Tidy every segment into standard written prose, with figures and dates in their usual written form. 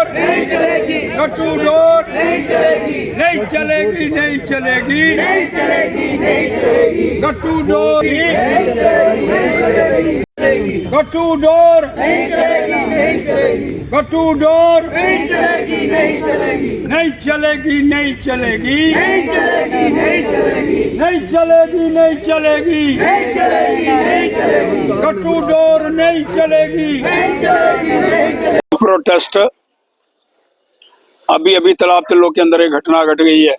Door नहीं चलेगी, गट्टू door नहीं चलेगी, नहीं चलेगी, नहीं चलेगी, नहीं चलेगी, नहीं चलेगी, गट्टू डोर गट्टू डोर नहीं चलेगी, नहीं चलेगी, गट्टू डोर नहीं चलेगी, नहीं चलेगी, नहीं चलेगी, नहीं चलेगी, नहीं चलेगी, नहीं चलेगी, नहीं चलेगी, नहीं चलेगी, नहीं चलेगी, नहीं चलेगी, गट्टू डोर नहीं चलेगी, नहीं चलेगी, नहीं चलेगी। प्रोटेस्ट अभी अभी तालाब तिल्लो के अंदर एक घटना घट गई है।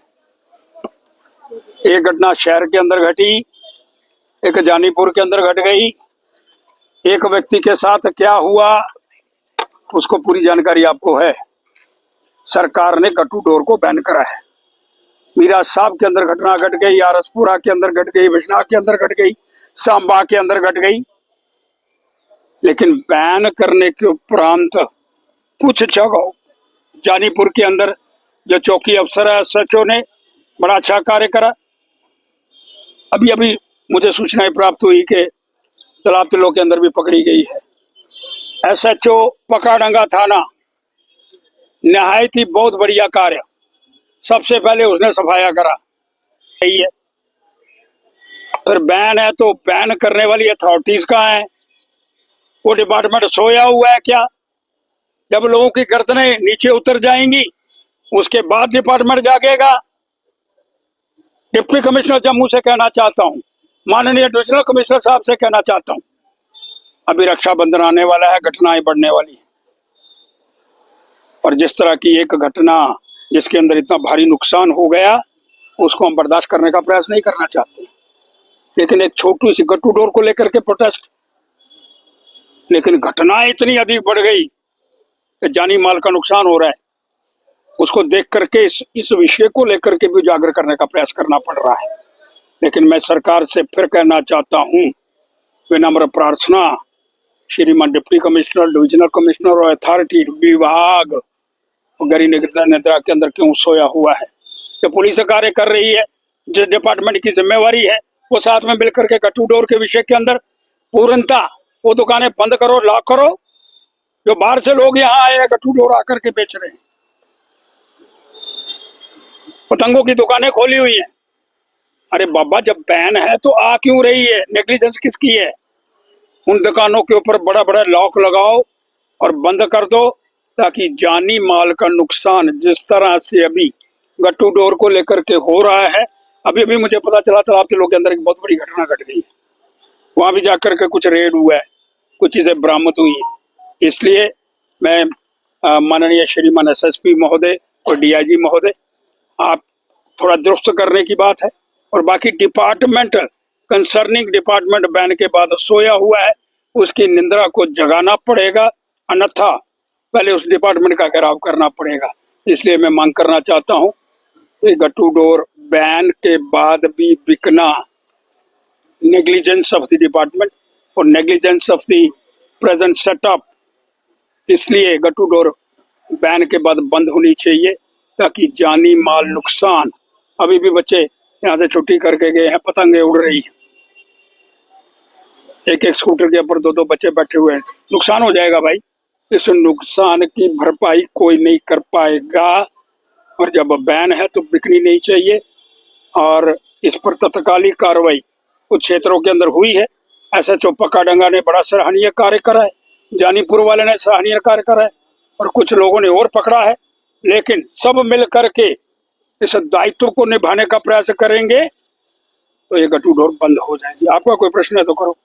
एक घटना शहर के अंदर घटी, एक जानीपुर के अंदर घट गई। एक व्यक्ति के साथ क्या हुआ उसको पूरी जानकारी आपको है। सरकार ने गट्टू डोर को बैन करा है। मीरा साहब के अंदर घटना घट गई, आरसपुरा के अंदर घट गई, बिजनौर के अंदर घट गई, सांबा के अंदर घट गई। लेकिन बैन करने के उपरांत कुछ जगह जानीपुर के अंदर जो चौकी अफसर है एसएचओ ने बड़ा अच्छा कार्य करा। अभी अभी मुझे सूचनाएं प्राप्त हुई कि तालाब तिल्लो के अंदर भी पकड़ी गई है। एसएचओ पकाडंगा थाना निहायत ही बहुत बढ़िया कार्य। सबसे पहले उसने सफाया करा। यही है, अगर बैन है तो बैन करने वाली अथॉरिटीज कहाँ है? वो डिपार्टमेंट सोया हुआ है क्या? जब लोगों की गर्दनें नीचे उतर जाएंगी उसके बाद डिपार्टमेंट जागेगा। डिप्टी कमिश्नर जम्मू से कहना चाहता हूँ, माननीय डिविजनल कमिश्नर साहब से कहना चाहता हूँ, अभी रक्षाबंधन आने वाला है, घटनाएं बढ़ने वाली है और जिस तरह की एक घटना जिसके अंदर इतना भारी नुकसान हो गया उसको हम बर्दाश्त करने का प्रयास नहीं करना चाहते। लेकिन एक छोटी सी गट्टू डोर को लेकर के प्रोटेस्ट, लेकिन घटनाएं इतनी अधिक बढ़ गई कि जानी माल का नुकसान हो रहा है। उसको देख करके इस विषय को लेकर के भी उजागर करने का प्रयास करना पड़ रहा है। लेकिन मैं सरकार से फिर कहना चाहता हूँ, विनम्र प्रार्थना, श्रीमान डिप्टी कमिश्नर, डिविजनल कमिश्नर और अथॉरिटी विभाग गरी निद्रा के अंदर क्यों सोया हुआ है? जो पुलिस कार्य कर रही है, जिस डिपार्टमेंट की जिम्मेवारी है, वो साथ में मिलकर के गट्टू डोर के विषय के अंदर पूर्णता वो दुकानें बंद करो, लॉक करो। जो बाहर से लोग यहाँ आए हैं गट्टू डोर आकर के बेच रहे हैं, पतंगों की दुकानें खोली हुई हैं। अरे बाबा, जब बैन है तो आ क्यों रही है? नेग्लिजेंस किसकी है? उन दुकानों के ऊपर बड़ा बड़ा लॉक लगाओ और बंद कर दो, ताकि जानी माल का नुकसान जिस तरह से अभी गट्टू डोर को लेकर के हो रहा है। अभी अभी मुझे पता चला तालाब तिल्लो के अंदर एक बहुत बड़ी घटना घट गई है। वहां भी जाकर के कुछ रेड हुआ है, कुछ चीजें बरामद हुई है। इसलिए मैं माननीय श्रीमान एसएसपी महोदय और डीआईजी महोदय, आप थोड़ा दुरुस्त करने की बात है और बाकी डिपार्टमेंट, कंसर्निंग डिपार्टमेंट बैन के बाद सोया हुआ है, उसकी निंदा को जगाना पड़ेगा, अन्यथा पहले उस डिपार्टमेंट का घेराव करना पड़ेगा। इसलिए मैं मांग करना चाहता हूँ कि गट्टू डोर बैन के बाद भी बिकना नेग्लिजेंस ऑफ द डिपार्टमेंट और negligence of the present setup. इसलिए गट्टू डोर बैन के बाद बंद होनी चाहिए, ताकि जानी माल नुकसान, अभी भी बच्चे यहाँ से छुट्टी करके गए हैं, पतंगे उड़ रही हैं, एक एक स्कूटर के ऊपर दो दो बच्चे बैठे हुए हैं, नुकसान हो जाएगा भाई। इस नुकसान की भरपाई कोई नहीं कर पाएगा और जब बैन है तो बिकनी नहीं चाहिए और इस पर तत्कालिक कार्रवाई कुछ क्षेत्रों के अंदर हुई है। एसएचओ पकाडंगा ने बड़ा सराहनीय कार्य करा है, जानीपुर वाले ने सराहनीय कार्य करा है और कुछ लोगों ने और पकड़ा है। लेकिन सब मिल करके इस दायित्व को निभाने का प्रयास करेंगे तो ये गट्टू डोर बंद हो जाएगी। आपका कोई प्रश्न है तो करो।